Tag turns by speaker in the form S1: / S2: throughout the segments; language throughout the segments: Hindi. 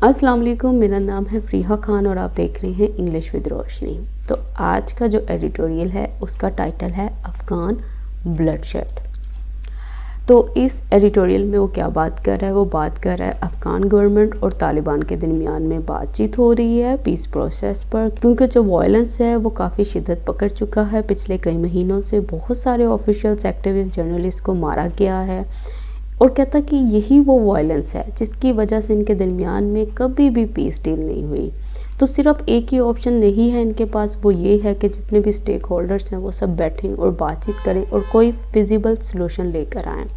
S1: अस्सलाम वालेकुम, मेरा नाम है फ़रीहा खान और आप देख रहे हैं इंग्लिश विद रोशनी। तो आज का जो एडिटोरियल है उसका टाइटल है अफ़गान ब्लडशेड। तो इस एडिटोरियल में वो क्या बात कर रहा है, वो बात कर रहा है अफ़गान गवर्नमेंट और तालिबान के दरमियान में बातचीत हो रही है पीस प्रोसेस पर, क्योंकि जो वायलेंस है वो काफ़ी शिद्दत पकड़ चुका है। पिछले कई महीनों से बहुत सारे ऑफिशियल्स, एक्टिविस्ट, जर्नलिस्ट को मारा गया है और कहता कि यही वो वायलेंस है जिसकी वजह से इनके दरमियान में कभी भी पीस डील नहीं हुई। तो सिर्फ एक ही ऑप्शन नहीं है इनके पास, वो ये है कि जितने भी स्टेक होल्डर्स हैं वो सब बैठें और बातचीत करें और कोई फिजिबल सलूशन लेकर आएँ।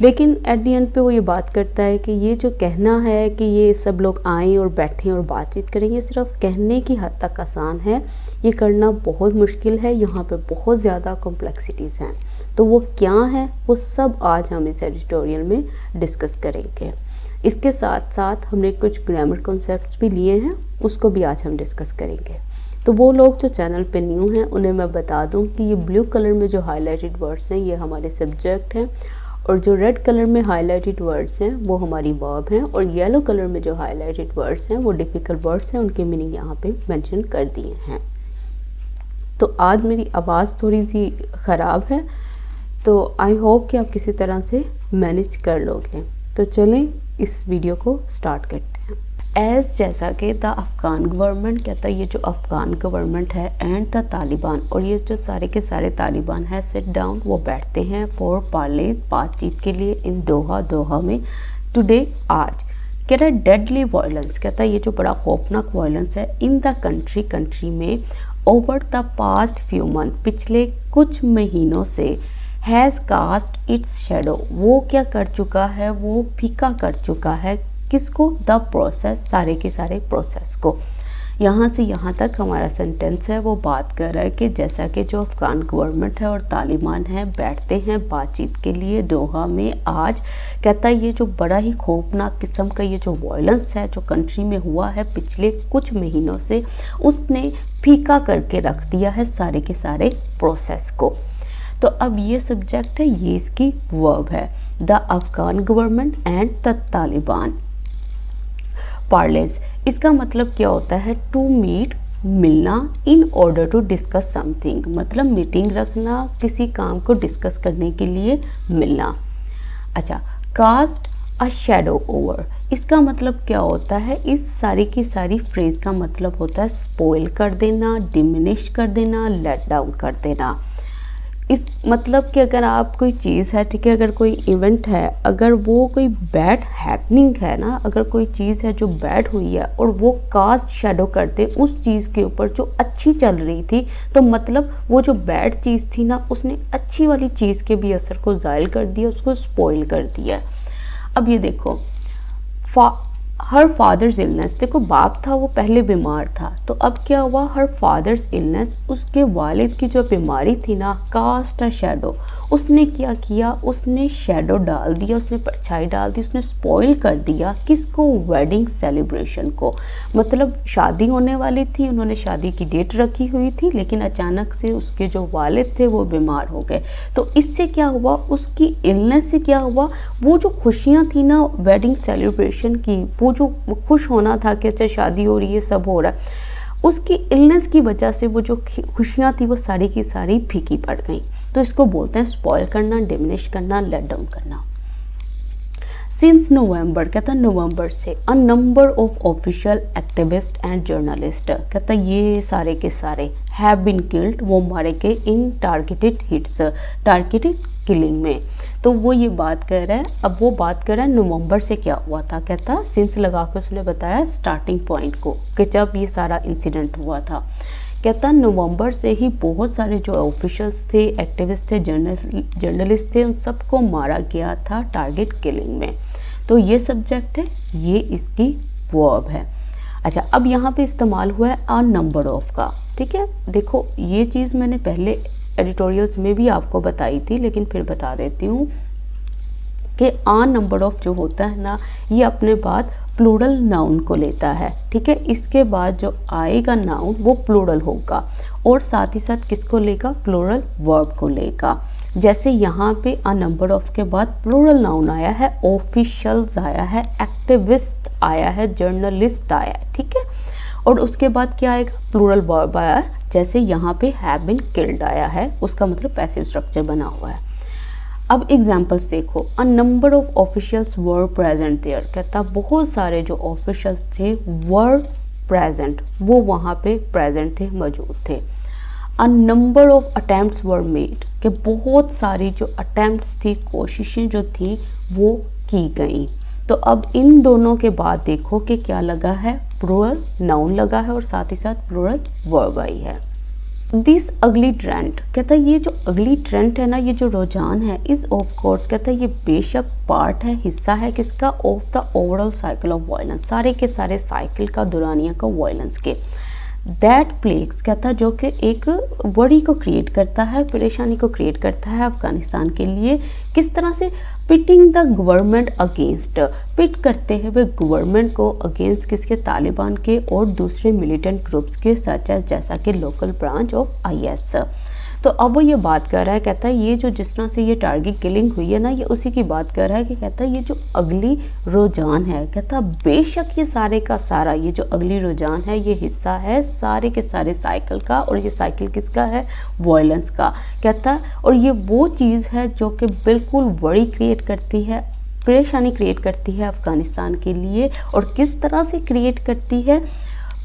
S1: लेकिन एट दी एंड पे वो ये बात करता है कि ये जो कहना है कि ये सब लोग आएँ और बैठें और बातचीत करें, ये सिर्फ कहने की हद तक आसान है, ये करना बहुत मुश्किल है। यहाँ पे बहुत ज़्यादा कॉम्प्लेक्सिटीज़ हैं। तो वो क्या है वो सब आज हम इस एडिटोरियल में डिस्कस करेंगे। इसके साथ साथ हमने कुछ ग्रामर कॉन्सेप्ट्स भी लिए हैं, उसको भी आज हम डिस्कस करेंगे। तो वो लोग जो चैनल पे न्यू हैं उन्हें मैं बता दूं कि ये ब्लू कलर में जो हाईलाइटेड वर्ड्स हैं ये हमारे सब्जेक्ट हैं और जो रेड कलर में हाईलाइटेड वर्ड्स हैं वो हमारी वर्ब हैं और येलो कलर में जो हाईलाइटेड वर्ड्स हैं वो डिफ़िकल्ट वर्ड्स हैं, उनके मीनिंग यहाँ पे मेंशन कर दिए हैं। तो आज मेरी आवाज़ थोड़ी सी ख़राब है, तो आई होप कि आप किसी तरह से मैनेज कर लोगे। तो चलें इस वीडियो को स्टार्ट करते हैं। जैसा कि द अफ़गान गवर्नमेंट कहता है, ये जो अफ़गान गवर्नमेंट है एंड द तालिबान, और ये जो सारे के सारे तालिबान है सिट डाउन, वो बैठते हैं फॉर पार्लेज, बातचीत के लिए इन दोहा में टुडे, आज। कह रहा है डेडली वायलेंस, कहता है ये जो बड़ा खौफनाक वायलेंस है इन द कंट्री में over the past few month, पिछले कुछ महीनों से हैज़ कास्ट इट्स शेडो, वो क्या कर चुका है, वो फीका कर चुका है किसको, द प्रोसेस, सारे के सारे प्रोसेस को। यहाँ से यहाँ तक हमारा सेंटेंस है वो बात कर रहा है कि जैसा कि जो अफ़गान गवर्नमेंट है और तालिबान है बैठते हैं बातचीत के लिए दोहा में आज, कहता है ये जो बड़ा ही खौफनाक किस्म का ये जो वायलेंस है जो कंट्री में हुआ है पिछले कुछ महीनों से, उसने फीका करके रख दिया है सारे के सारे प्रोसेस को। तो अब ये सब्जेक्ट है, ये इसकी वर्ब है, the Afghan government and the Taliban. Parleys, इसका मतलब क्या होता है, टू मीट, मिलना, in order to discuss something, मतलब मीटिंग रखना, किसी काम को डिस्कस करने के लिए मिलना। अच्छा, कास्ट अ शेडो ओवर, इसका मतलब क्या होता है, इस सारी की सारी फ्रेज का मतलब होता है स्पॉइल कर देना, डिमिनिश कर देना, लेट डाउन कर देना। इस मतलब कि अगर आप कोई चीज़ है, ठीक है, अगर कोई इवेंट है, अगर वो कोई बैड हैपनिंग है ना, अगर कोई चीज़ है जो बैड हुई है और वो कास्ट शेडो करते उस चीज़ के ऊपर जो अच्छी चल रही थी, तो मतलब वो जो बैड चीज़ थी ना उसने अच्छी वाली चीज़ के भी असर को ज़ायल कर दिया, उसको स्पॉइल कर दिया। अब ये देखो, हर फादर्स इलनेस, देखो बाप था वो पहले बीमार था, तो अब क्या हुआ, हर फादर्स इलनेस, उसके वालिद की जो बीमारी थी ना, कास्ट अ शैडो, उसने क्या किया, उसने शैडो डाल दिया, उसने परछाई डाल दी, उसने स्पॉइल कर दिया किसको, वेडिंग सेलिब्रेशन को। मतलब शादी होने वाली थी, उन्होंने शादी की डेट रखी हुई थी, लेकिन अचानक से उसके जो वालिद थे वो बीमार हो गए। तो इससे क्या हुआ, उसकी इलनेस से क्या हुआ, वो जो खुशियाँ थी ना वेडिंग सेलिब्रेशन की, वो जो खुश होना था कि अच्छा शादी हो रही है, सब हो रहा है, उसकी इलनेस की वजह से वो जो खुशियाँ थी वो सारी की सारी फीकी पड़ गई। तो इसको बोलते हैं स्पॉइल करना, डिमिनिश करना, लेट डाउन करना। सिंस नवंबर, कहता है नवंबर से, अ number of official activist and journalist, कहता है ये सारे के सारे हैव बीन किल्ड, वो मारे गए इन टारगेटेड हिट्स, टारगेटेड किलिंग में। तो वो ये बात कर रहा है, अब वो बात कर रहा है नवंबर से क्या हुआ था, कहता सिंस लगा के उसने बताया स्टार्टिंग पॉइंट को कि जब ये सारा इंसिडेंट हुआ था। कहता नवंबर से ही बहुत सारे जो ऑफिशियल्स थे, एक्टिविस्ट थे, जर्नलिस्ट थे, उन सबको मारा गया था टारगेट किलिंग में। तो ये सब्जेक्ट है, ये इसकी वर्ब है। अच्छा, अब यहाँ पे इस्तेमाल हुआ है अ नंबर ऑफ का, ठीक है। देखो ये चीज़ मैंने पहले एडिटोरियल्स में भी आपको बताई थी, लेकिन फिर बता देती हूँ कि अ नंबर ऑफ जो होता है ना, ये अपने बाद प्लूरल नाउन को लेता है, ठीक है। इसके बाद जो आएगा नाउन वो प्लूरल होगा और साथ ही साथ किसको लेगा, प्लूरल वर्ब को लेगा। जैसे यहाँ पे अ नंबर ऑफ के बाद प्लूरल नाउन आया है, ऑफिशियल्स आया है, एक्टिविस्ट आया है, जर्नलिस्ट आया है, ठीक है। और उसके बाद क्या आएगा, प्लूरल वर्ब आया, जैसे यहाँ पे हैव बीन किल्ड आया है, उसका मतलब पैसिव स्ट्रक्चर बना हुआ है। अब एग्जाम्पल्स देखो, a number of officials were present there, कहता बहुत सारे जो ऑफिशियल्स थे वर प्रेजेंट, वो वहाँ पे प्रेजेंट थे, मौजूद थे। अ number of attempts were made, कि बहुत सारी जो अटैम्प्ट्स थी, कोशिशें जो थी वो की गई। तो अब इन दोनों के बाद देखो कि क्या लगा है, प्लूरल नाउन लगा है और साथ ही साथ प्लूरल वर्ब आई है। दिस अगली ट्रेंड, कहता है ये जो अगली ट्रेंड है ना, ये जो रुझान है, इस ऑफ कोर्स कहता है ये बेशक पार्ट है, हिस्सा है किसका, of the overall cycle of violence, सारे के सारे साइकिल का, दुरानिया का, वायलेंस के। दैट प्लेग्स, कहता है जो कि एक वरी को क्रिएट करता है, परेशानी को क्रिएट करता है अफगानिस्तान के लिए। किस तरह से, पिटिंग द गवर्नमेंट अगेंस्ट, पिट करते हुए गवर्नमेंट को अगेंस्ट किसके, तालिबान के और दूसरे मिलिटेंट ग्रुप्स के, सच एज जैसा कि लोकल ब्रांच ऑफ IS। तो अब वो ये बात कर रहा है, कहता है ये जो जिस तरह से ये टारगेट किलिंग हुई है ना, ये उसी की बात कर रहा है कि कहता है ये जो अगली रुझान है, कहता बेशक ये सारे का सारा, ये जो अगली रुझान है ये हिस्सा है सारे के सारे साइकिल का, और ये साइकिल किसका है, वायलेंस का, कहता है। और ये वो चीज़ है जो कि बिल्कुल वरी क्रिएट करती है, परेशानी क्रिएट करती है अफ़गानिस्तान के लिए। और किस तरह से क्रिएट करती है,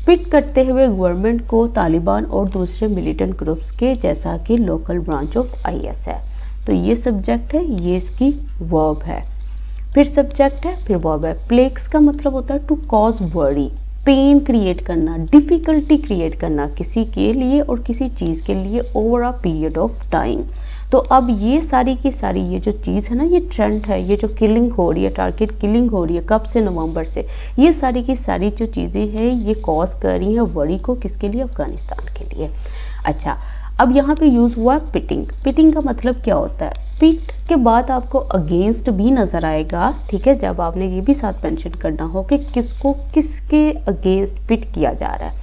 S1: पिट करते हुए गवर्नमेंट को, तालिबान और दूसरे मिलिटेंट ग्रुप्स के, जैसा कि लोकल ब्रांच ऑफ IS है। तो ये सब्जेक्ट है, ये इसकी वर्ब है, फिर सब्जेक्ट है, फिर वर्ब है। प्लेग्स का मतलब होता है to cause worry, pain create करना, डिफ़िकल्टी क्रिएट करना किसी के लिए और किसी चीज़ के लिए over a period of time. तो अब ये सारी की सारी ये जो चीज़ है ना, ये ट्रेंड है, ये जो किलिंग हो रही है, टारगेट किलिंग हो रही है, कब से, नवंबर से, ये सारी की सारी जो चीज़ें हैं ये कॉज कर रही हैं वरी को, किसके लिए, अफगानिस्तान के लिए। अच्छा, अब यहाँ पे यूज़ हुआ पिटिंग। पिटिंग का मतलब क्या होता है, पिट के बाद आपको अगेंस्ट भी नज़र आएगा, ठीक है, जब आपने ये भी साथ मेंशन करना हो कि किसको किसके अगेंस्ट पिट किया जा रहा है।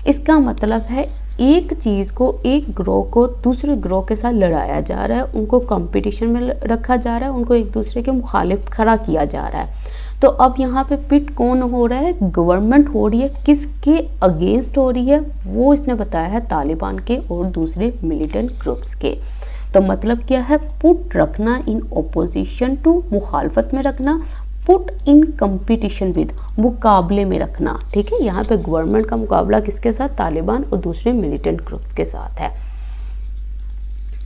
S1: इसका मतलब है एक चीज़ को, एक ग्रोह को दूसरे ग्रोह के साथ लड़ाया जा रहा है, उनको कंपटीशन में रखा जा रहा है, उनको एक दूसरे के मुखालिफ खड़ा किया जा रहा है। तो अब यहाँ पे पिट कौन हो रहा है, गवर्नमेंट हो रही है, किसके अगेंस्ट हो रही है, वो इसने बताया है तालिबान के और दूसरे मिलिटेंट ग्रुप्स के। तो मतलब क्या है, पुट रखना इन ओपोजिशन टू, मुखालफत में रखना, पुट इन कंपटीशन विद, मुकाबले में रखना, ठीक है। यहाँ पे गवर्नमेंट का मुकाबला किसके साथ, तालिबान और दूसरे मिलिटेंट ग्रुप्स के साथ है।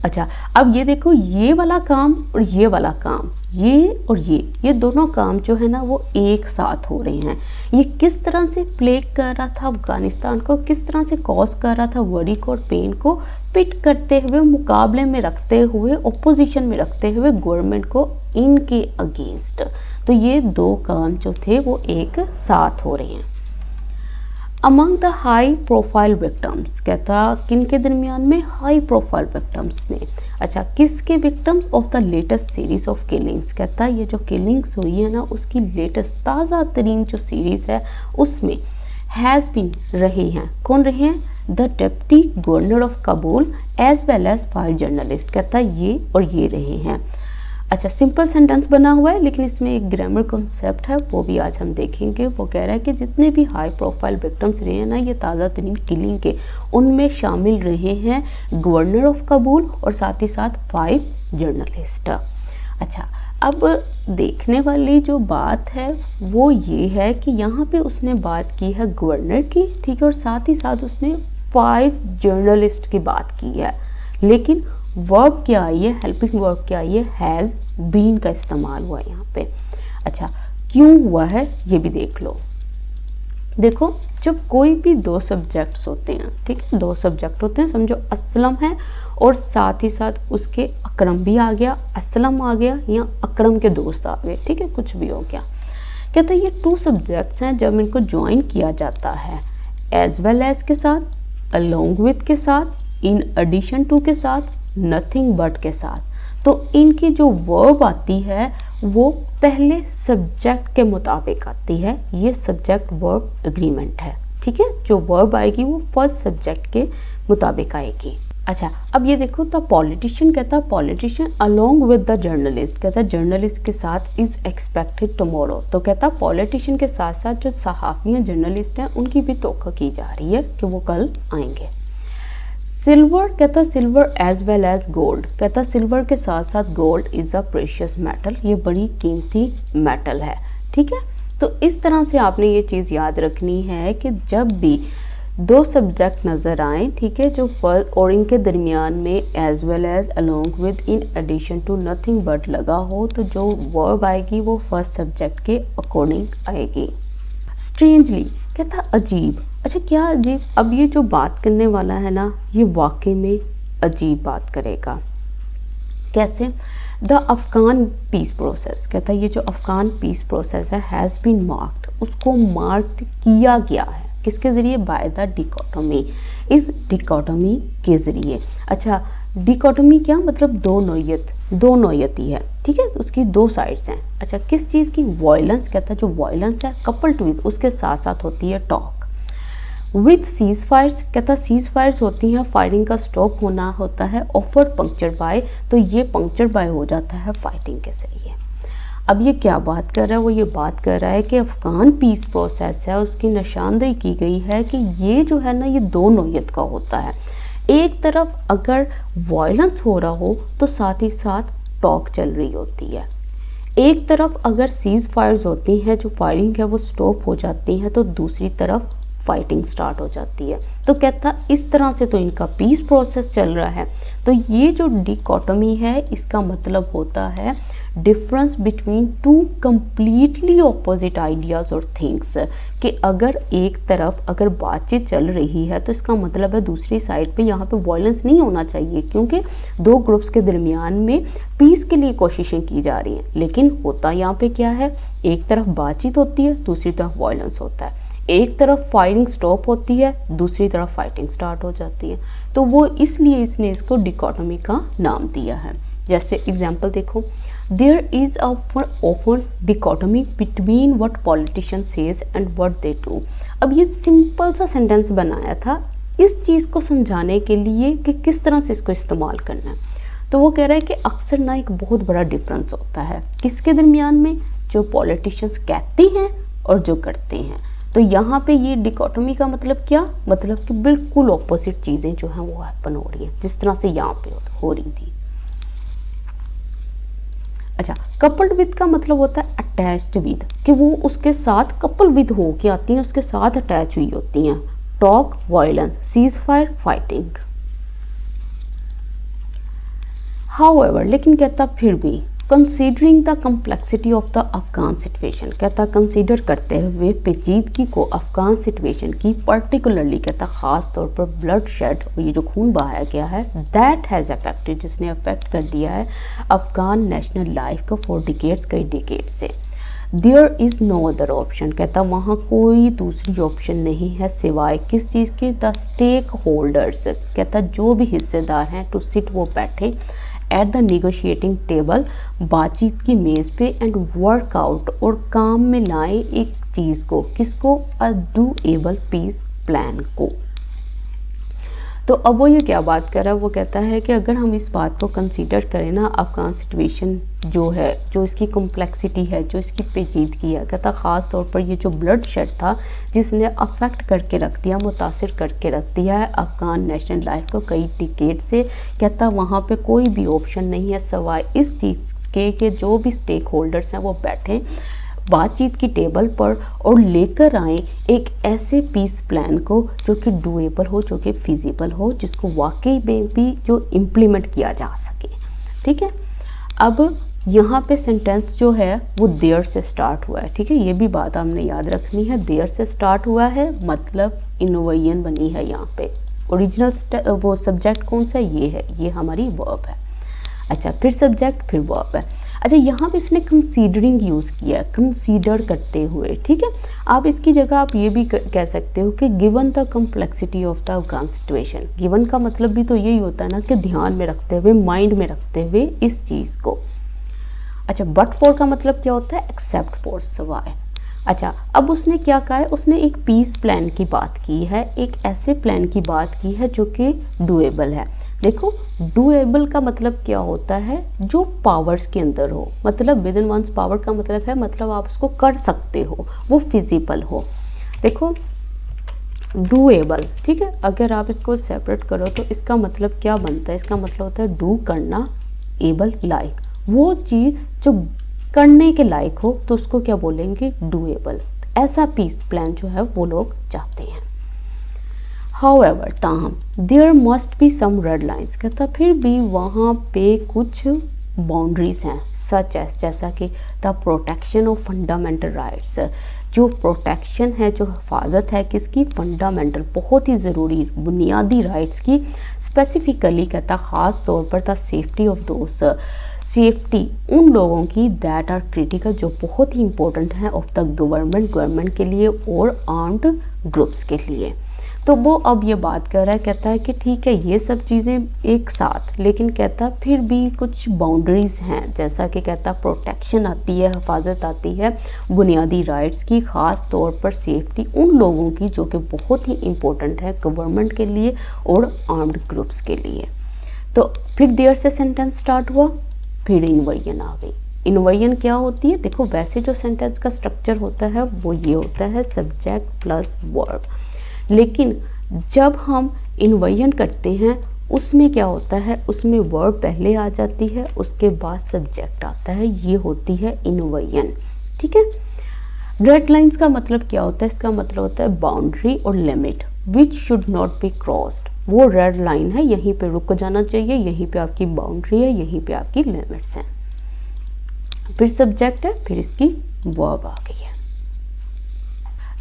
S1: अच्छा, अब ये देखो, ये वाला काम और ये वाला काम, ये और ये दोनों काम जो है ना वो एक साथ हो रहे हैं। ये किस तरह से प्लेग कर रहा था अफगानिस्तान को, किस तरह से कॉज कर रहा था वरी को और पेन को, पिट करते हुए, मुकाबले में रखते हुए, ओपोजिशन में रखते हुए गवर्नमेंट को इनके अगेंस्ट। तो ये दो काम जो थे वो एक साथ हो रहे हैं। Among the high profile victims, कहता किन के दरमियान में, हाई प्रोफाइल विक्टम्स में। अच्छा, किसके victims, of the latest series of killings, कहता ये जो किलिंग्स हुई है ना उसकी लेटेस्ट ताज़ा तरीन जो सीरीज़ है उसमें हैज़ बीन रहे हैं, कौन रहे हैं, the deputy governor of Kabul as well as 5 journalist, कहता ये और ये रहे हैं। अच्छा, सिंपल सेंटेंस बना हुआ है लेकिन इसमें एक ग्रामर कॉन्सेप्ट है, वो भी आज हम देखेंगे। वो कह रहा है कि जितने भी हाई प्रोफाइल विक्टिम्स रहे हैं ना ये ताज़ा तरीन किलिंग के, उनमें शामिल रहे हैं गवर्नर ऑफ काबुल और साथ ही साथ 5 जर्नलिस्ट। अच्छा, अब देखने वाली जो बात है वो ये है कि यहाँ पे उसने बात की है गवर्नर की, ठीक है, और साथ ही साथ उसने 5 जर्नलिस्ट की बात की है, लेकिन वर्ब क्या आई है, हेल्पिंग वर्ब क्या आई है, हैज़ बीन का इस्तेमाल हुआ है यहाँ पे। अच्छा, क्यों हुआ है ये भी देख लो। देखो, जब कोई भी 2 सब्जेक्ट्स होते हैं, ठीक है, 2 सब्जेक्ट होते हैं, समझो असलम है और साथ ही साथ उसके अकरम भी आ गया, असलम आ गया या अकरम के दोस्त आ गए, ठीक है, कुछ भी हो गया। कहते हैं ये 2 सब्जेक्ट्स हैं, जब इनको ज्वाइन किया जाता है एज वेल एज के साथ, अलोंग विद के साथ, इन एडिशन टू के साथ, नथिंग बट के साथ, तो इनकी जो वर्ब आती है वो पहले सब्जेक्ट के मुताबिक आती है। ये सब्जेक्ट वर्ब एग्रीमेंट है, ठीक है, जो वर्ब आएगी वो फर्स्ट सब्जेक्ट के मुताबिक आएगी। अच्छा, अब ये देखो, द पॉलिटिशियन कहता है politician along with the journalist, कहता है जर्नलिस्ट के साथ इज एक्सपेक्टेड टुमारो। तो कहता है पॉलिटिशियन के साथ साथ जो सहाफ़ी हैं, जर्नलिस्ट हैं, उनकी भी तवक्को की जा रही है कि वो कल आएंगे। सिल्वर, कहता है silver as well as gold, कहता है सिल्वर के साथ साथ gold is a precious metal, ये बड़ी कीमती मेटल है। ठीक है, तो इस तरह से आपने ये चीज़ याद रखनी है कि जब भी दो सब्जेक्ट नज़र आए, ठीक है, जो फर्स्ट और इनके दरमियान में as well as along with in addition to nothing but लगा हो, तो जो वर्ब आएगी वो फर्स्ट सब्जेक्ट के अकॉर्डिंग आएगी। स्ट्रेंजली, कहता अजीब। अच्छा, क्या अजीब? अब ये जो बात करने वाला है ना, ये वाकई में अजीब बात करेगा। कैसे? द अफ़गान पीस प्रोसेस, कहता है ये जो अफ़गान पीस प्रोसेस है हैज़ बीन मार्क्ड, उसको मार्क्ड किया गया है किसके ज़रिए? बाय द डिकोटोमी, इस डिकोटोमी के ज़रिए। अच्छा, डिकोटोमी क्या मतलब? दो नौयती है, ठीक है, उसकी दो साइड्स हैं। अच्छा, किस चीज़ की? वायलेंस, कहता है जो वायलेंस है कपल्ड विद, उसके साथ साथ होती है टॉक। विद सीज फायर्स, कहता सीज फायर्स होती हैं, फायरिंग का स्टॉप होना होता है। ऑफर्ड पंक्चर बाय, तो ये पंक्चर बाय हो जाता है फाइटिंग के ज़रिए। अब ये क्या बात कर रहा है? वो ये बात कर रहा है कि अफ़गान पीस प्रोसेस है, उसकी निशानदेही की गई है कि ये जो है ना, ये दो नौयत का होता है। एक तरफ अगर वायलेंस हो रहा हो तो साथ ही साथ टॉक चल रही होती है। एक तरफ अगर सीज फायर्स होती हैं, जो फायरिंग है वो स्टॉप हो जाती हैं, तो दूसरी तरफ फाइटिंग स्टार्ट हो जाती है। तो कहता इस तरह से तो इनका पीस प्रोसेस चल रहा है। तो ये जो डिकोटोमी है, इसका मतलब होता है difference between two completely opposite ideas और थिंग्स, कि अगर एक तरफ अगर बातचीत चल रही है तो इसका मतलब है दूसरी साइड पे यहाँ पे वायलेंस नहीं होना चाहिए, क्योंकि दो ग्रुप्स के दरमियान में पीस के लिए कोशिशें की जा रही हैं। लेकिन होता यहाँ पे क्या है? एक तरफ बातचीत होती है, दूसरी तरफ वायलेंस होता है। एक तरफ फायरिंग स्टॉप होती है, दूसरी तरफ फाइटिंग स्टार्ट हो जाती है। तो वो इसलिए इसने इसको डिकोटोमी का नाम दिया है। जैसे एग्जांपल देखो, there is often dichotomy between what politician says and what they do. अब ये सिंपल सा सेंटेंस बनाया था इस चीज़ को समझाने के लिए कि किस तरह से इसको इस्तेमाल करना है। तो वो कह रहा है कि अक्सर ना एक बहुत बड़ा डिफरेंस होता है किसके दरमियान में? जो पॉलिटिशियंस कहते हैं और जो करते हैं। तो यहाँ पे ये डिकोटोमी का मतलब क्या? मतलब कि बिल्कुल ऑपोजिट चीज़ें जो हैं वो हैपन हो रही हैं, जिस तरह से यहाँ पे हो रही थी। अच्छा, कपल्ड विद का मतलब होता है अटैच्ड विद, कि वो उसके साथ कपल विद हो के आती हैं, उसके साथ अटैच हुई होती हैं। Talk violence, cease fire fighting. However, लेकिन कहता फिर भी, considering the complexity of the Afghan situation, कहता कंसीडर करते हुए पेचीदगी को अफ़गान सिचुएशन की, पर्टिकुलरली कहता ख़ास तौर पर ब्लड शेड, ये जो खून बहाया गया है, दैट हैज़ अफेक्टेड, जिसने अफेक्ट कर दिया है अफ़गान नेशनल लाइफ को फॉर डिकेड्स, कई डिकेड से। There is no other option, कहता वहाँ कोई दूसरी ऑप्शन नहीं है सिवाय किस चीज़ के? द स्टेक होल्डर्स, कहता जो भी हिस्सेदार हैं, टू सिट, वो बैठे, एट द नेगोशिएटिंग टेबल, बातचीत की मेज़ पे, एंड वर्कआउट, और काम में लाए एक चीज़ को, किसको? अ डूएबल पीस प्लान को। तो अब वो ये क्या बात कर रहा है? वो कहता है कि अगर हम इस बात को कंसीडर करें ना, अफ़गान सिचुएशन जो है, जो इसकी कॉम्प्लेक्सिटी है, जो इसकी पेचीदगी है, कहता ख़ास तौर पर ये जो ब्लड शेड था जिसने अफेक्ट करके रख दिया, मुतासिर करके रख दिया है अफ़गान नेशनल लाइफ को कई डिकेड से, कहता वहाँ पे कोई भी ऑप्शन नहीं है सिवाय इस चीज़ के कि जो भी स्टेक होल्डर्स हैं वो बैठें बातचीत की टेबल पर और लेकर आए एक ऐसे पीस प्लान को जो कि डूएबल हो, जो कि फिजिबल हो, जिसको वाकई में भी जो इम्प्लीमेंट किया जा सके। ठीक है, अब यहाँ पे सेंटेंस जो है वो देयर से स्टार्ट हुआ है। ठीक है, ये भी बात हमने याद रखनी है, देयर से स्टार्ट हुआ है मतलब इनोवेशन बनी है यहाँ पे। ओरिजिनल वो सब्जेक्ट कौन सा? ये है, ये हमारी वर्ब है। अच्छा, फिर सब्जेक्ट, फिर वर्ब है। अच्छा, यहाँ पे इसने कंसीडरिंग यूज़ किया है, कंसीडर करते हुए। ठीक है, आप इसकी जगह आप ये भी कह सकते हो कि given the complexity of the Afghan situation. Given का मतलब भी तो यही होता है ना कि ध्यान में रखते हुए, माइंड में रखते हुए इस चीज़ को। अच्छा, बट फॉर का मतलब क्या होता है? एक्सेप्ट फॉर, सवाए। अच्छा, अब उसने क्या कहा है? उसने एक पीस प्लान की बात की है, एक ऐसे प्लान की बात की है जो कि डूएबल है। देखो डूएबल का मतलब क्या होता है, जो पावर्स के अंदर हो, मतलब विद इन वंस पावर का मतलब है मतलब आप उसको कर सकते हो, वो फिजिबल हो। देखो डूएबल, ठीक है, अगर आप इसको सेपरेट करो तो इसका मतलब क्या बनता है, इसका मतलब होता है डू करना, एबल लाइक, वो चीज़ जो करने के लायक हो तो उसको क्या बोलेंगे, डूएबल। ऐसा पीस प्लान जो है वो लोग चाहते हैं। However, ताहम there must be some red lines, कहता फिर भी वहाँ पे कुछ बाउंड्रीज हैं, सच एस जैसा कि the protection of fundamental rights, जो प्रोटेक्शन है, जो हिफाजत है किसकी, फंडामेंटल, बहुत ही ज़रूरी बुनियादी राइट्स की। स्पेसिफिकली कहता ख़ास तौर पर द सेफ्टी ऑफ दोस्त, सेफ्टी उन लोगों की दैट आर क्रिटिकल, जो बहुत ही इंपॉर्टेंट है, ऑफ द गवर्नमेंट के लिए और आर्म्ड ग्रुप्स के लिए। तो वो अब ये बात कर रहा है, कहता है कि ठीक है ये सब चीज़ें एक साथ, लेकिन कहता फिर भी कुछ बाउंड्रीज़ हैं, जैसा कि कहता प्रोटेक्शन आती है, हिफाजत आती है बुनियादी राइट्स की, ख़ास तौर पर सेफ्टी उन लोगों की जो कि बहुत ही इम्पोर्टेंट है गवर्नमेंट के लिए और आर्म्ड ग्रुप्स के लिए। तो फिर देयर से सेंटेंस स्टार्ट हुआ, फिर इन्वर्जन आ गई। इन्वर्जन क्या होती है, देखो वैसे जो सेंटेंस का स्ट्रक्चर होता है वो ये होता है सब्जेक्ट प्लस वर्ब, लेकिन जब हम इन्वर्जन करते हैं उसमें क्या होता है, उसमें वर्ब पहले आ जाती है, उसके बाद सब्जेक्ट आता है, ये होती है इन्वर्जन। ठीक है। रेड लाइंस का मतलब क्या होता है, इसका मतलब होता है बाउंड्री और limit which should not be crossed, वो रेड लाइन है, यहीं पे रुक जाना चाहिए, यहीं पे आपकी बाउंड्री है, यहीं पे आपकी लिमिट्स हैं। फिर सब्जेक्ट है, फिर इसकी वर्ब आ गई है।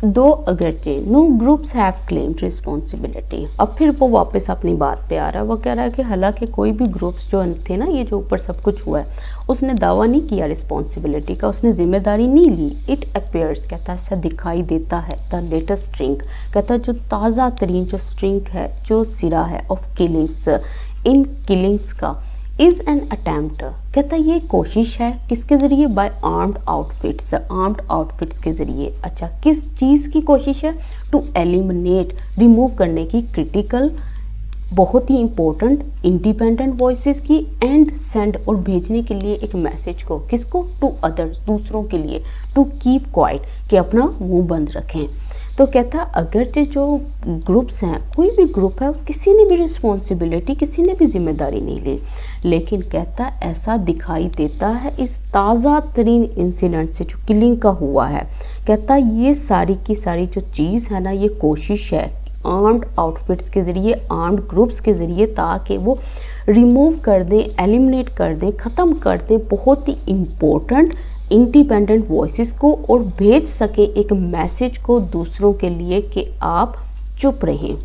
S1: दो अगरचे no groups have claimed responsibility, अब फिर वो वापस अपनी बात पे आ रहा है, वो कह रहा है कि हालांकि कोई भी ग्रुप्स जो थे ना, ये जो ऊपर सब कुछ हुआ है, उसने दावा नहीं किया रिस्पॉन्सिबिलिटी का, उसने जिम्मेदारी नहीं ली। इट अपेयर्स, कहता है ऐसा दिखाई देता है, द लेटेस्ट स्ट्रिंग, कहता है जो ताज़ा तरीन जो स्ट्रिंग है, जो सिरा है ऑफ किलिंग्स, इन किलिंग्स का, इज़ एन अटैम्प्ट, कहता है ये कोशिश है किसके ज़रिए, by armed outfits, armed outfits के ज़रिए। अच्छा, किस चीज़ की कोशिश है, टू एलिमिनेट, रिमूव करने की, क्रिटिकल बहुत ही इंपॉर्टेंट इंडिपेंडेंट वॉइसेस की, एंड सेंड और भेजने के लिए एक मैसेज को, किसको, टू अदर्स, दूसरों के लिए, टू कीप क्वाइट, कि अपना मुंह बंद रखें। तो कहता अगर जो ग्रुप्स हैं, कोई भी ग्रुप है, उस किसी ने भी रिस्पॉन्सिबिलिटी, किसी ने भी जिम्मेदारी नहीं ली, लेकिन कहता ऐसा दिखाई देता है इस ताज़ा तरीन इंसिडेंट से जो किलिंग का हुआ है, कहता ये सारी की सारी जो चीज़ है ना, ये कोशिश है आर्म्ड आउटफिट्स के ज़रिए, आर्म्ड ग्रुप्स के ज़रिए, ताकि वो रिमूव कर दें, एलिमिनेट कर दें, ख़त्म कर दें बहुत ही इम्पोर्टेंट इंडिपेंडेंट वॉइसेस को, और भेज सके एक मैसेज को दूसरों के लिए कि आप चुप रहें।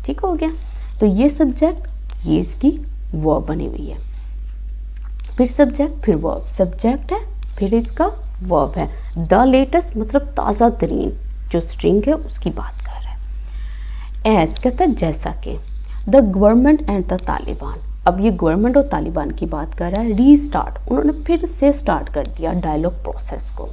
S1: ठीक हो गया। तो ये सब्जेक्ट, ये इसकी वर्ब बनी हुई है, फिर सब्जेक्ट, फिर वर्ब, सब्जेक्ट है, फिर इसका वर्ब है। द लेटेस्ट मतलब ताज़ा तरीन जो स्ट्रिंग है उसकी बात कर रहा है। एज कहता है जैसा कि, the government and the Taliban, अब ये गवर्नमेंट और तालिबान की बात कर रहा है। रीस्टार्ट, उन्होंने फिर से स्टार्ट कर दिया डायलॉग प्रोसेस को।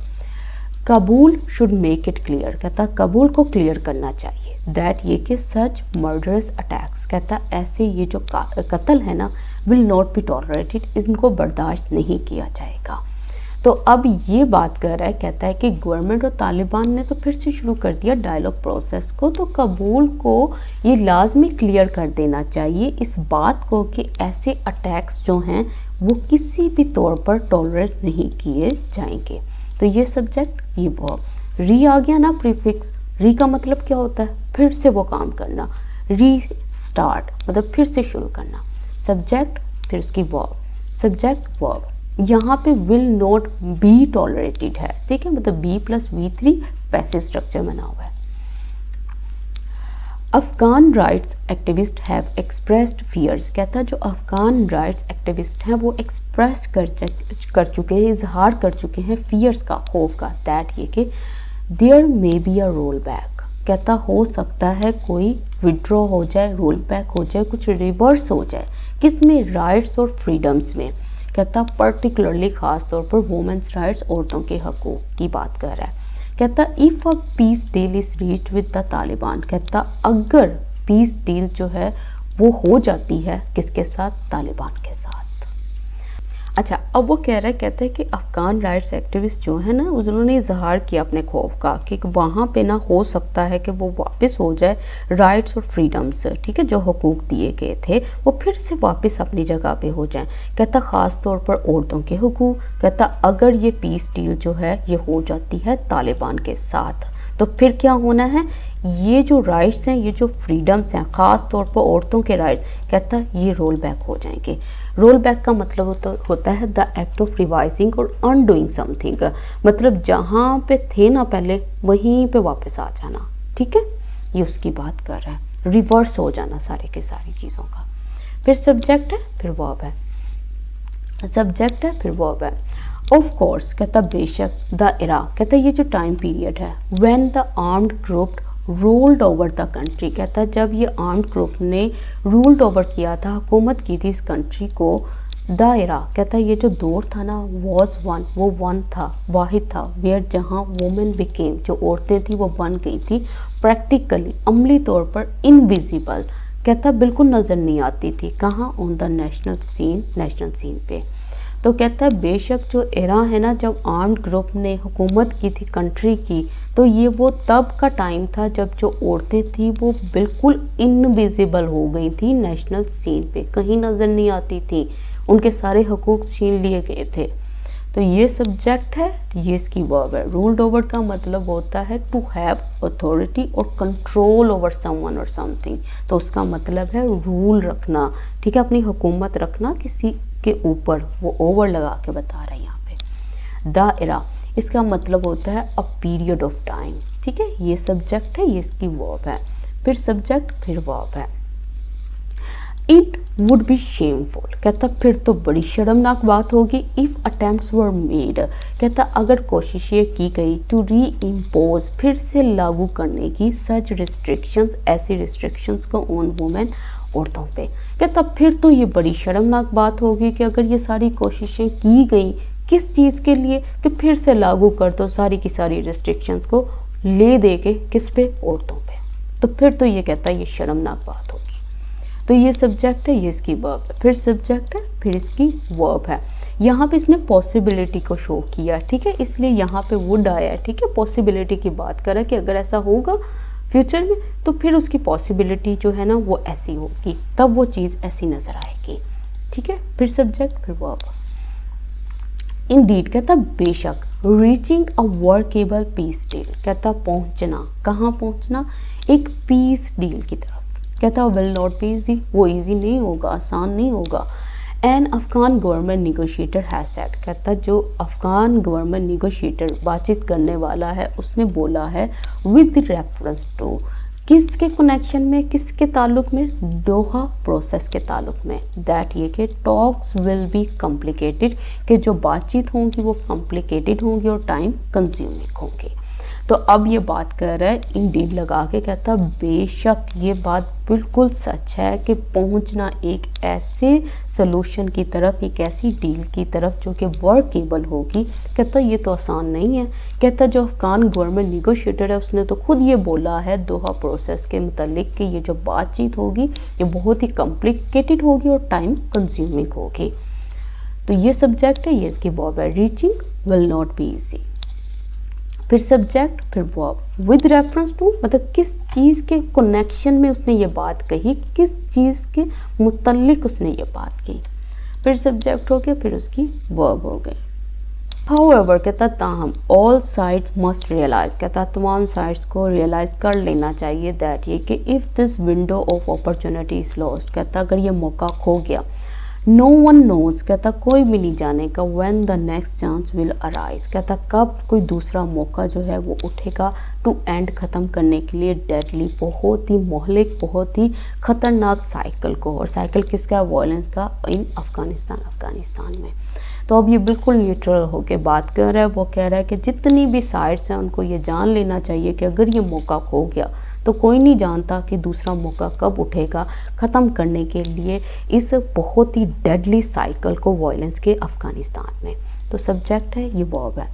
S1: कबूल शुड मेक इट क्लियर, कहता कबूल को क्लियर करना चाहिए, दैट ये कि सच मर्डरस अटैक्स, कहता ऐसे ये जो कत्ल है ना, विल नॉट बी टॉलरेटेड, इनको बर्दाश्त नहीं किया जाएगा। तो अब ये बात कर रहा है, कहता है कि गवर्नमेंट और तालिबान ने तो फिर से शुरू कर दिया डायलॉग प्रोसेस को, तो कबूल को ये लाजमी क्लियर कर देना चाहिए इस बात को कि ऐसे अटैक्स जो हैं वो किसी भी तौर पर टॉलरेट नहीं किए जाएंगे। तो ये सब्जेक्ट, ये वर्ब, री आ गया ना प्रीफिक्स, री का मतलब क्या होता है, फिर से वो काम करना, री स्टार्ट मतलब फिर से शुरू करना, सब्जेक्ट फिर उसकी वर्ब, सब्जेक्ट वर्ब, यहाँ पे विल नॉट बी टॉलरेटेड है, ठीक है, मतलब B plus V3 passive structure बना हुआ है। Afghan rights activist have expressed fears, कहता है जो अफगान राइट्स एक्टिविस्ट हैं वो एक्सप्रेस कर चुके हैं, इजहार कर चुके हैं फियर्स का, खौफ का, दैट ये कि there may be a roll back, कहता हो सकता है कोई विड्रॉ हो जाए, रोल बैक हो जाए, कुछ रिवर्स हो जाए, किस में, राइट्स और फ्रीडम्स में, कहता पर्टिकुलरली ख़ास तौर पर वुमेन्स राइट्स, औरतों के हकूक़ की बात कर रहा है। कहता if a peace deal is reached with the Taliban, कहता अगर पीस डील जो है वो हो जाती है किसके साथ? तालिबान के साथ। अच्छा, अब वो कहते हैं कि अफ़गान राइट्स एक्टिविस्ट जो है ना, उन्होंने इजहार किया अपने खौफ का कि वहाँ पे ना हो सकता है कि वो वापस हो जाए राइट्स और फ्रीडम्स, ठीक है, जो हुकूक दिए गए थे वो फिर से वापस अपनी जगह पे हो जाएं। कहता ख़ास तौर पर औरतों के हुकूक। कहता अगर ये पीस डील जो है ये हो जाती है तालिबान के साथ तो फिर क्या होना है, ये जो राइट्स हैं, ये जो फ्रीडम्स हैं, ख़ास तौर पर औरतों के राइट्स, कहता ये रोल बैक हो जाएंगे। रोल बैक का मतलब होता है द एक्ट ऑफ रिवाइजिंग और अनडूइंग समथिंग, मतलब जहाँ पे थे ना पहले वहीं पे वापस आ जाना, ठीक है, ये उसकी बात कर रहा है, रिवर्स हो जाना सारे के सारी चीज़ों का। फिर सब्जेक्ट है, फिर वर्ब है, सब्जेक्ट है, फिर वर्ब है। ऑफ कोर्स, कहता बेशक, द एरा, कहता ये जो टाइम पीरियड है, when the armed group ruled over the country, कहता जब ये आर्म्ड ग्रुप ने रूल्ड ओवर किया था, हुकूमत की थी इस कंट्री को, द एरा, कहता ये जो दौर था ना, वॉज वन, वो वन था, वाहिद था, वेयर जहाँ वुमेन बिकेम, जो औरतें थी वो बन गई थी प्रैक्टिकली, अमली तौर पर इनविजिबल, कहता बिल्कुल नज़र नहीं आती थी, कहाँ? ऑन द नेशनल सीन पे। तो कहता है बेशक जो एरा है ना, जब आर्म्ड ग्रुप ने हुकूमत की थी कंट्री की, तो ये वो तब का टाइम था जब जो औरतें थी वो बिल्कुल इनविजिबल हो गई थी नेशनल सीन पे, कहीं नज़र नहीं आती थी, उनके सारे हुकूक छीन लिए गए थे। तो ये सब्जेक्ट है, ये इसकी वर्ब है। रूल्ड ओवर का मतलब होता है टू हैव अथॉरिटी और कंट्रोल ओवर समवन और समथिंग, तो उसका मतलब है रूल रखना, ठीक है, अपनी हुकूमत रखना किसी के ऊपर, वो ओवर लगा के बता रहा है यहाँ पे। द एरा, इसका मतलब होता है अ पीरियड ऑफ टाइम, ठीक है, ये सब्जेक्ट है, ये इसकी वर्ब है। फिर सब्जेक्ट, फिर वर्ब है। इट वुड बी शेमफुल, कहता फिर तो बड़ी शर्मनाक बात होगी, इफ़ अटेम्प्ट्स वर मेड, कहता अगर कोशिशें की गई टू री इम्पोज, फिर से लागू करने की, सच रिस्ट्रिक्शंस, ऐसी रिस्ट्रिक्शंस को ऑन वुमेन, औरतों पे, कहता फिर तो ये बड़ी शर्मनाक बात होगी कि अगर ये सारी कोशिशें की गई, किस चीज़ के लिए, कि फिर से लागू कर दो सारी की सारी रिस्ट्रिक्शंस को, ले दे के किस पे? औरतों पे, तो फिर तो ये कहता है ये शर्मनाक बात होगी। तो ये सब्जेक्ट है, ये इसकी वर्ब है। फिर सब्जेक्ट है, फिर इसकी वर्ब है। यहाँ पे इसने पॉसिबिलिटी को शो किया, ठीक है, इसलिए यहाँ पे वुड आया है, ठीक है, पॉसिबिलिटी की बात करा कि अगर ऐसा होगा फ्यूचर में तो फिर उसकी पॉसिबिलिटी जो है ना वो ऐसी होगी, तब वो चीज़ ऐसी नज़र आएगी, ठीक है। फिर सब्जेक्ट, फिर वर्ब। इंडीड, कहता बेशक, रीचिंग अ वर्केबल पीस डील, कहता पहुंचना, कहाँ पहुंचना? एक पीस डील की तरफ, कहता विल नॉट बी ईजी, वो ईजी नहीं होगा, आसान नहीं होगा। An Afghan government negotiator has said, कहता जो अफ़गान गवर्नमेंट निगोशिएटर बातचीत करने वाला है उसने बोला है, विद रेफरेंस टू, किसके कनेक्शन में, किसके ताल्लुक में? दोहा प्रोसेस के ताल्लुक में, दैट ये कि टॉक्स विल बी कॉम्प्लिकेटेड, कि जो बातचीत होंगी वो कॉम्प्लिकेटेड होंगी और टाइम कंज्यूमिंग होंगी। तो अब ये बात कर रहा है इंडीड लगा के, कहता बेशक ये बात बिल्कुल सच है कि पहुंचना एक ऐसे सलूशन की तरफ, एक ऐसी डील की तरफ जो कि वर्केबल होगी, कहता ये तो आसान नहीं है। कहता जो अफ़गान गवर्नमेंट निगोशिएटर है उसने तो खुद ये बोला है दोहा प्रोसेस के मतलब कि ये जो बातचीत होगी ये बहुत ही कॉम्प्लिकेटेड होगी और टाइम कंज्यूमिंग होगी। तो ये सब्जेक्ट है, ये इसकी वर्ब है, reaching will not be easy. फिर सब्जेक्ट, फिर वर्ब। विद रेफरेंस टू, मतलब किस चीज़ के कनेक्शन में उसने ये बात कही, किस चीज़ के मुतल्लिक उसने ये बात की। फिर सब्जेक्ट हो गया, फिर उसकी वर्ब हो गई। हाउएवर, कहता ताहम, ऑल साइड्स मस्ट रियलाइज, कहता तमाम साइड्स को रियलाइज़ कर लेना चाहिए दैट ये कि if this window of opportunity is lost, कहता अगर ये मौका खो गया, नो वन नोज, कहता कोई भी नहीं जानेगा, when the next chance will arise, कहता कब कोई दूसरा मौका जो है वो उठेगा, टू एंड ख़त्म करने के लिए डेडली, बहुत ही मोहलिक, बहुत ही ख़तरनाक साइकिल को। और साइकिल किसका? वायलेंस का, इन अफ़गानिस्तान में। तो अब ये बिल्कुल न्यूट्रल होकर बात कर रहा है, वो कह रहा है कि जितनी भी साइड्स हैं उनको ये जान लेना चाहिए कि अगर ये मौका खो गया तो कोई नहीं जानता कि दूसरा मौका कब उठेगा ख़त्म करने के लिए इस बहुत ही डेडली साइकिल को, वायलेंस के अफ़गानिस्तान में। तो सब्जेक्ट है, ये वर्ब है।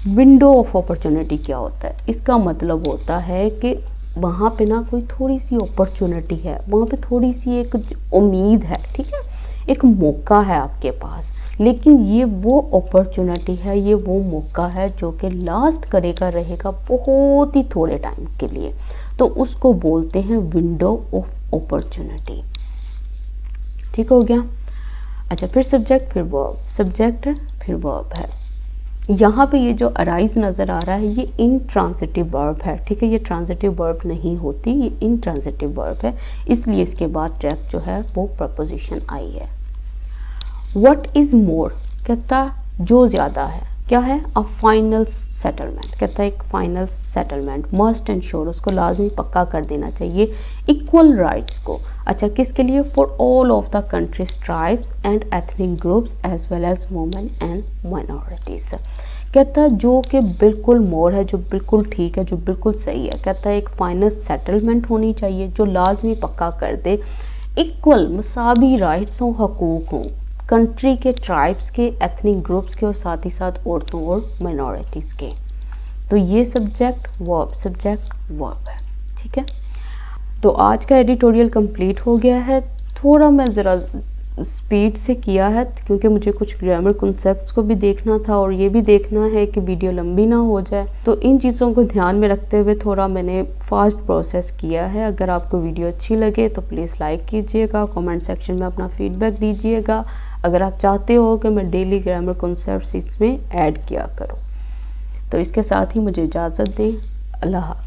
S1: विंडो ऑफ अपॉर्चुनिटी क्या होता है? इसका मतलब होता है कि वहाँ पे ना कोई थोड़ी सी अपॉर्चुनिटी है, वहाँ पे थोड़ी सी एक उम्मीद है, ठीक है, एक मौका है आपके पास, लेकिन ये वो अपॉर्चुनिटी है, ये वो मौका है जो कि लास्ट करेगा, रहेगा बहुत ही थोड़े टाइम के लिए, तो उसको बोलते हैं विंडो ऑफ अपॉर्चुनिटी। ठीक हो गया। अच्छा, फिर सब्जेक्ट, फिर वर्ब, सब्जेक्ट है फिर वर्ब है। यहाँ पे ये जो अराइज नज़र आ रहा है ये इंट्रांजिटिव वर्ब है, ठीक है, ये ट्रांजिटिव वर्ब नहीं होती, ये इंट्रांजिटिव वर्ब है, इसलिए इसके बाद डायरेक्ट जो है वो प्रपोजिशन आई है। व्हाट इज़ मोर, कहता जो ज़्यादा है, क्या है, अ फाइनल सेटलमेंट, कहता है एक फाइनल सेटलमेंट, मस्ट एंश्योर, उसको लाजमी पक्का कर देना चाहिए, इक्वल राइट्स को। अच्छा, किसके लिए, for all of the countries tribes and ethnic groups as well as women and minorities. कहता है जो कि बिल्कुल मोर है, जो बिल्कुल ठीक है, जो बिल्कुल सही है, कहता है एक फाइनल सेटलमेंट होनी चाहिए जो लाजमी पक्का कर दे इक्वल मसावी राइट्स हों, हकूक़ हों, कंट्री के, ट्राइब्स के, एथनिक ग्रुप्स के और साथ ही साथ औरतों और माइनॉरिटीज़ के। तो ये सब्जेक्ट वर्ब है, ठीक है। तो आज का एडिटोरियल कंप्लीट हो गया है। थोड़ा मैं ज़रा स्पीड से किया है क्योंकि मुझे कुछ ग्रामर कॉन्सेप्ट्स को भी देखना था और ये भी देखना है कि वीडियो लंबी ना हो जाए, तो इन चीज़ों को ध्यान में रखते हुए थोड़ा मैंने फास्ट प्रोसेस किया है। अगर आपको वीडियो अच्छी लगे तो प्लीज़ लाइक कीजिएगा, कमेंट सेक्शन में अपना फीडबैक दीजिएगा। अगर आप चाहते हो कि मैं डेली ग्रामर कॉन्सेप्ट्स इसमें ऐड किया करूँ, तो इसके साथ ही मुझे इजाज़त दें। अल्लाह हाफ़िज़।